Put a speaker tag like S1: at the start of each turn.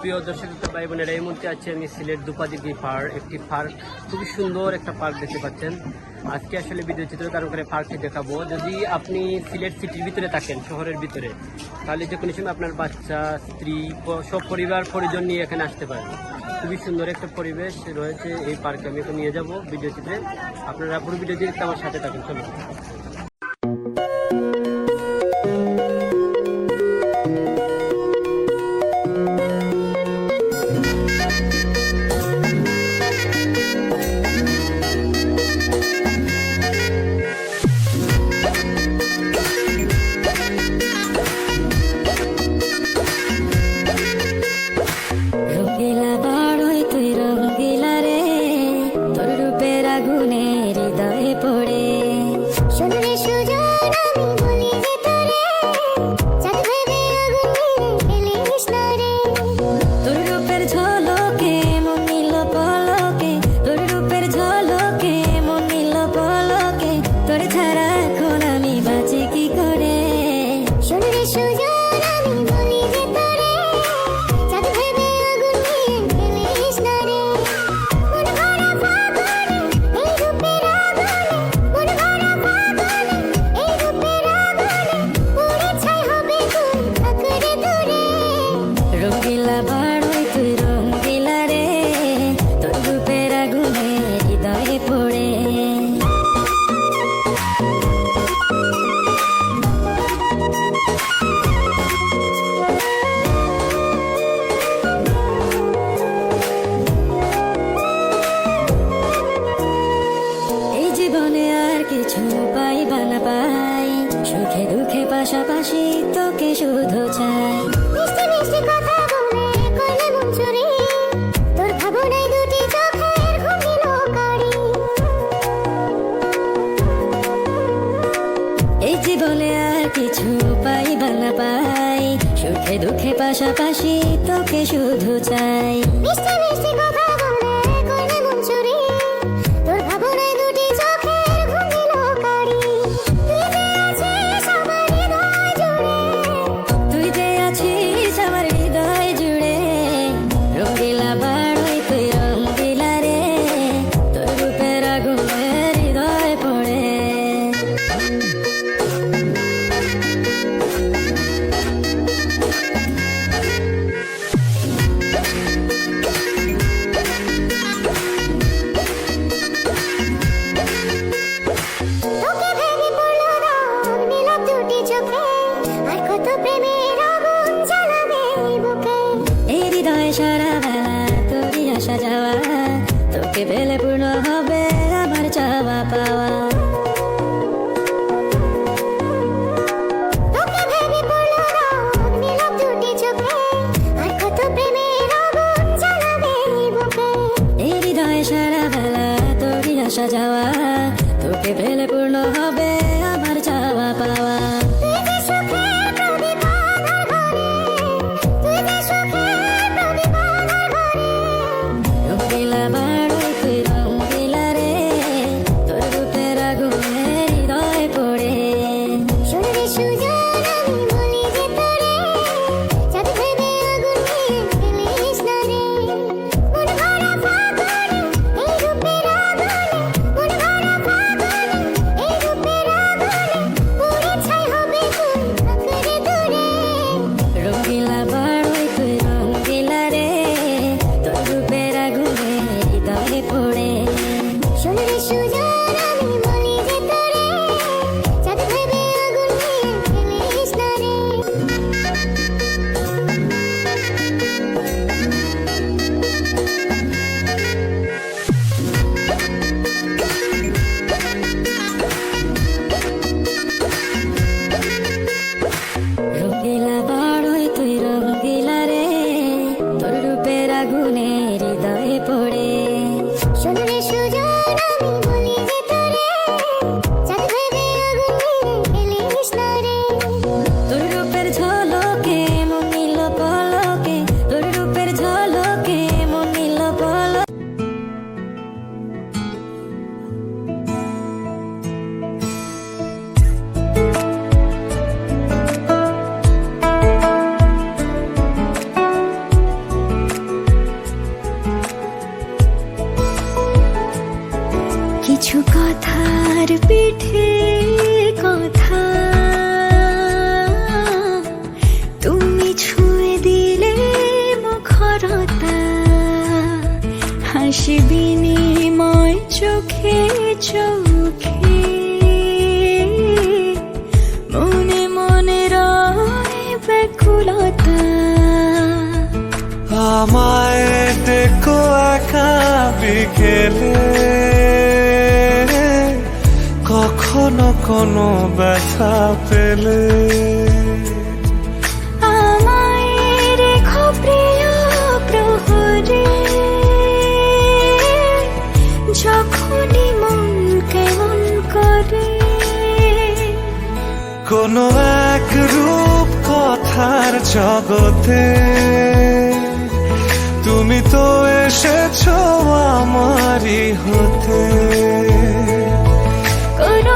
S1: সুপ্রিয় দর্শক ভাই বোনেরা, এই মুহূর্তে আছি আমি সিলেট দুপাদিঘি পার্ক। একটি পার্ক, খুবই সুন্দর একটা পার্ক দেখতে পাচ্ছেন। আজকে আসলে ভিডিও চিত্র ধারণ করে পার্কটি দেখাবো। যদি আপনি সিলেট সিটির ভিতরে থাকেন, শহরের ভিতরে, তাহলে যে কোনো সময় আপনার বাচ্চা, স্ত্রী, সব পরিবার পরিজন নিয়ে এখানে আসতে পারেন। খুবই সুন্দর একটা পরিবেশ রয়েছে এই পার্কে। আমি এখন নিয়ে যাব ভিডিও চিত্রে। আপনারা পুরো ভিডিও দেখতে আমার সাথে থাকেন, চলুন।
S2: সুখে দুঃখে পাশাপাশি তোকে শুধু চাই। মিষ্টি মিষ্টি কথা বলে করলে মন চুরি, তোর ভাবনায় দুটি চোখের ঘুম দিল কারি। এই জীবনে আর কিছু পাইবা না পাই, সুখে দুঃখে পাশাপাশি তোকে শুধু চাই। মিষ্টি মিষ্টি কথা বলে করলে মন চুরি, তোর ভাবনায় দুটি চোখের ঘুম দিল কারি। তুই যে আছিস আমার হৃদয় জুড়ে, রঙ্গিলা বাড়ই তুই রঙ্গিলা রে, তোর রূপের আগুনে হৃদয় পড়ে।
S3: আমায় দেখো একা বিকেলে, কখনো কোনো ব্যথা পেলে।
S2: আমায় রেখো প্রিয় প্রহরে, যখনই মন কেমন করে।
S3: কোনো এক রূপ কথার জগতে তুমি তো এসেছো আমারই হতে।
S2: কোনো